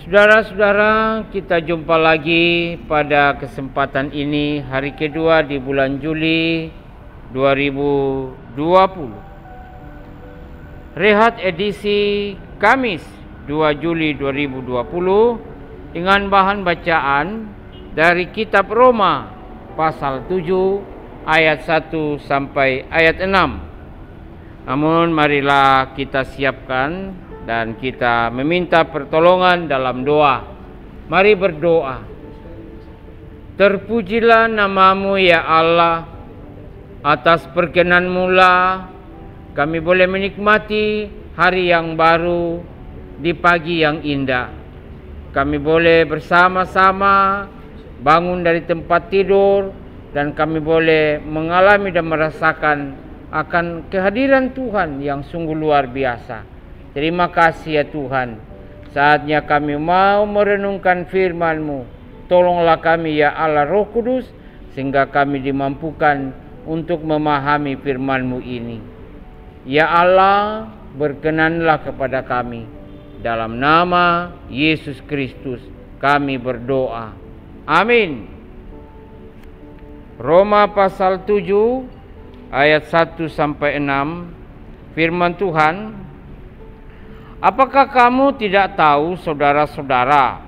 Saudara-saudara, kita jumpa lagi pada kesempatan ini, hari kedua di bulan Juli 2020. Rehat edisi Kamis 2 Juli 2020 dengan bahan bacaan dari kitab Roma pasal 7 ayat 1 sampai ayat 6. Namun marilah kita siapkan dan kita meminta pertolongan dalam doa. Mari berdoa. Terpujilah namamu ya Allah, atas perkenan-Mu lah kami boleh menikmati hari yang baru di pagi yang indah. Kami boleh bersama-sama bangun dari tempat tidur dan kami boleh mengalami dan merasakan akan kehadiran Tuhan yang sungguh luar biasa. Terima kasih ya Tuhan. Saatnya kami mau merenungkan firman-Mu. Tolonglah kami ya Allah Roh Kudus, sehingga kami dimampukan untuk memahami firman-Mu ini. Ya Allah, berkenanlah kepada kami. Dalam nama Yesus Kristus kami berdoa. Amin. Roma pasal 7 ayat 1 sampai 6. Firman Tuhan, apakah kamu tidak tahu, saudara-saudara,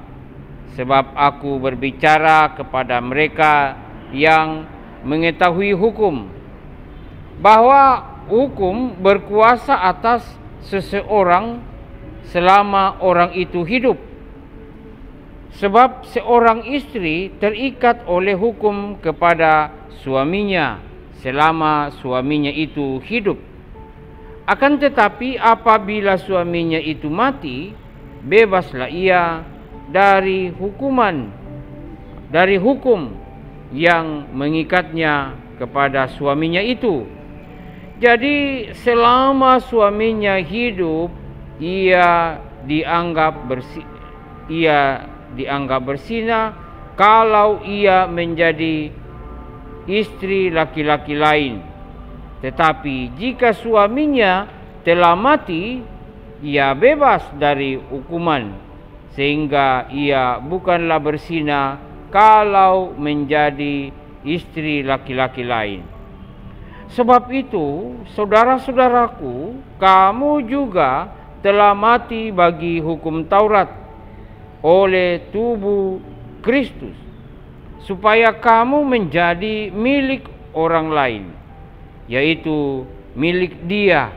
sebab aku berbicara kepada mereka yang mengetahui hukum, bahwa hukum berkuasa atas seseorang selama orang itu hidup. Sebab seorang istri terikat oleh hukum kepada suaminya selama suaminya itu hidup. Akan tetapi apabila suaminya itu mati, bebaslah ia dari hukum yang mengikatnya kepada suaminya itu. Jadi selama suaminya hidup, ia dianggap berzina kalau ia menjadi istri laki-laki lain. Tetapi jika suaminya telah mati, ia bebas dari hukuman, sehingga ia bukanlah berzina kalau menjadi istri laki-laki lain. Sebab itu, saudara-saudaraku, kamu juga telah mati bagi hukum Taurat oleh tubuh Kristus, supaya kamu menjadi milik orang lain, yaitu milik Dia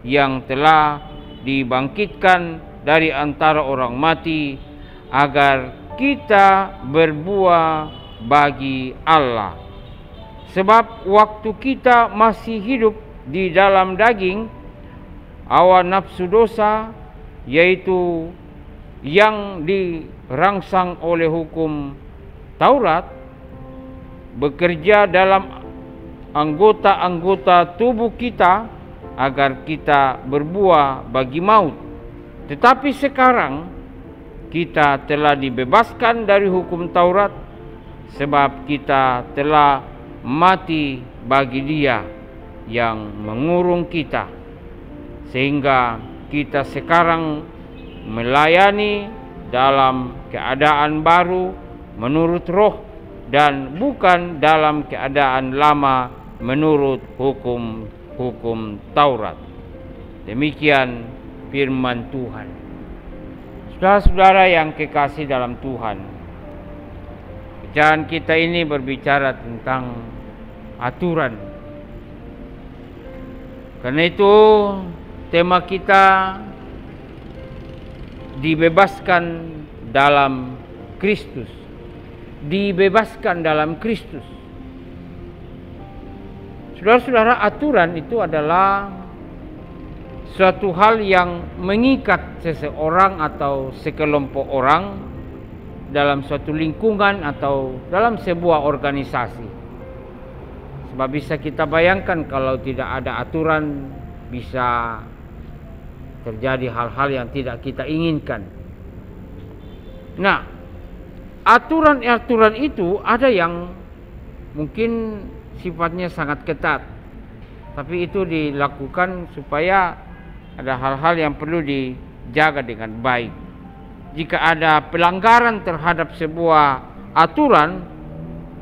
yang telah dibangkitkan dari antara orang mati, agar kita berbuah bagi Allah. Sebab waktu kita masih hidup di dalam daging, hawa nafsu dosa, yaitu yang dirangsang oleh hukum Taurat, bekerja dalam anggota-anggota tubuh kita agar kita berbuah bagi maut. Tetapi sekarang kita telah dibebaskan dari hukum Taurat, sebab kita telah mati bagi Dia yang mengurung kita, sehingga kita sekarang melayani dalam keadaan baru menurut roh dan bukan dalam keadaan lama menurut hukum Taurat. Demikian firman Tuhan. Saudara-saudara yang kekasih dalam Tuhan, bacaan kita ini berbicara tentang aturan. Karena itu tema kita dibebaskan dalam Kristus. Dibebaskan dalam Kristus. Saudara-saudara, aturan itu adalah suatu hal yang mengikat seseorang atau sekelompok orang dalam suatu lingkungan atau dalam sebuah organisasi. Sebab bisa kita bayangkan kalau tidak ada aturan, bisa terjadi hal-hal yang tidak kita inginkan. Nah, aturan-aturan itu ada yang mungkin sifatnya sangat ketat, tapi itu dilakukan supaya ada hal-hal yang perlu dijaga dengan baik. jika ada pelanggaran terhadap sebuah aturan,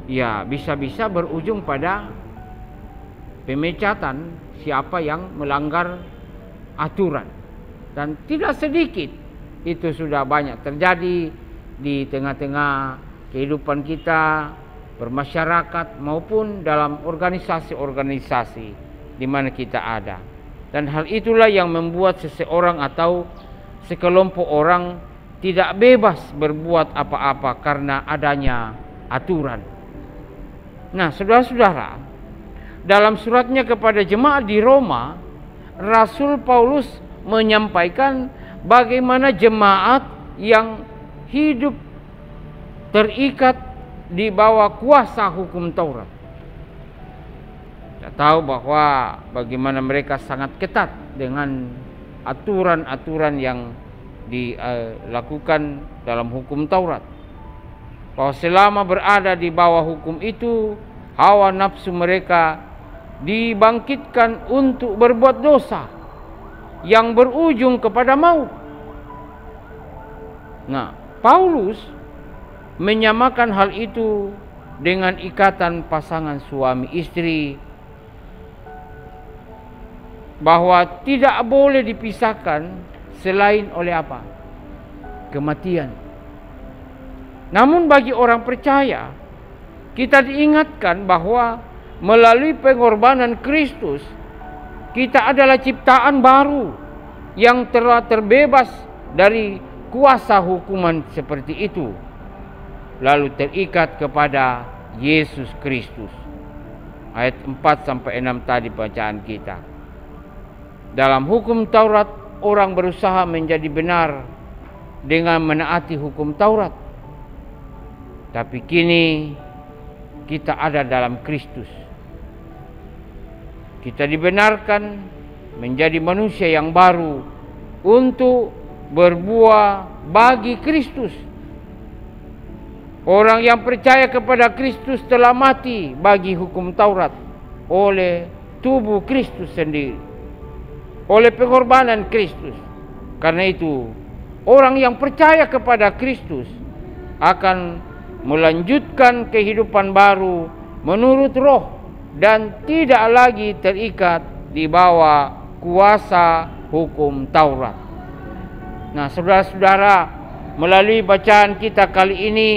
ya bisa-bisa berujung pada pemecatan siapa yang melanggar aturan. Dan tidak sedikit itu sudah banyak terjadi di tengah-tengah kehidupan kita, bermasyarakat maupun dalam organisasi-organisasi di mana kita ada. Dan hal itulah yang membuat seseorang atau sekelompok orang tidak bebas berbuat apa-apa karena adanya aturan. Nah, saudara-saudara, dalam suratnya kepada jemaat di Roma, Rasul Paulus menyampaikan bagaimana jemaat yang hidup terikat di bawah kuasa hukum Taurat. Kita tahu bahwa bagaimana mereka sangat ketat dengan aturan-aturan yang dilakukan dalam hukum Taurat. Bahwa selama berada di bawah hukum itu, hawa nafsu mereka dibangkitkan untuk berbuat dosa yang berujung kepada maut. Nah, Paulus menyamakan hal itu dengan ikatan pasangan suami istri, bahwa tidak boleh dipisahkan selain oleh apa? Kematian. Namun bagi orang percaya, kita diingatkan bahwa melalui pengorbanan Kristus, kita adalah ciptaan baru yang telah terbebas dari kuasa hukuman seperti itu, lalu terikat kepada Yesus Kristus. Ayat 4-6 tadi bacaan kita. Dalam hukum Taurat, orang berusaha menjadi benar dengan menaati hukum Taurat. Tapi kini kita ada dalam Kristus. Kita dibenarkan menjadi manusia yang baru untuk berbuah bagi Kristus. Orang yang percaya kepada Kristus telah mati bagi hukum Taurat oleh tubuh Kristus sendiri, oleh pengorbanan Kristus. Karena itu, orang yang percaya kepada Kristus akan melanjutkan kehidupan baru menurut Roh dan tidak lagi terikat di bawah kuasa hukum Taurat. Nah, saudara-saudara, melalui bacaan kita kali ini,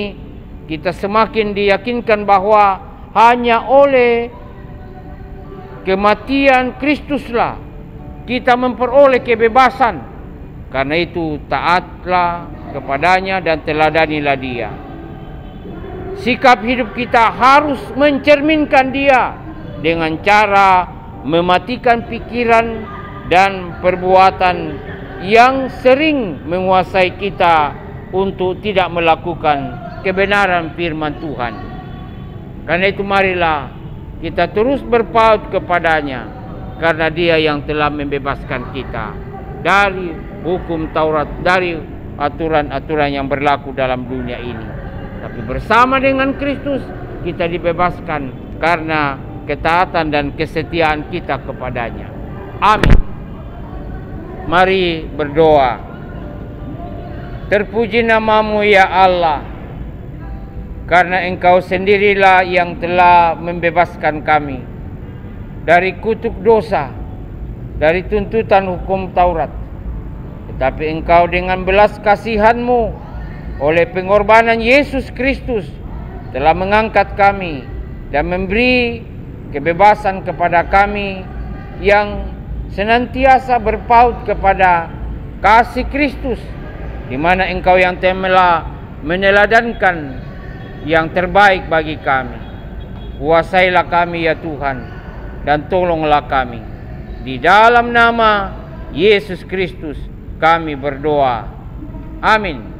kita semakin diyakinkan bahwa hanya oleh kematian Kristuslah kita memperoleh kebebasan. Karena itu, taatlah kepadanya dan teladanilah Dia. Sikap hidup kita harus mencerminkan Dia dengan cara mematikan pikiran dan perbuatan yang sering menguasai kita untuk tidak melakukan kebenaran firman Tuhan. Karena itu marilah kita terus berpaut kepadanya, karena Dia yang telah membebaskan kita dari hukum Taurat, dari aturan-aturan yang berlaku dalam dunia ini. Tapi bersama dengan Kristus kita dibebaskan karena ketaatan dan kesetiaan kita kepadanya. Amin. Mari berdoa. Terpuji nama-Mu ya Allah, karena Engkau sendirilah yang telah membebaskan kami dari kutuk dosa, dari tuntutan hukum Taurat. Tetapi Engkau dengan belas kasihan-Mu oleh pengorbanan Yesus Kristus telah mengangkat kami dan memberi kebebasan kepada kami yang senantiasa berpaut kepada kasih Kristus, di mana Engkau yang telah meneladankan yang terbaik bagi kami. Kuasailah kami ya Tuhan, dan tolonglah kami. Di dalam nama Yesus Kristus kami berdoa. Amin.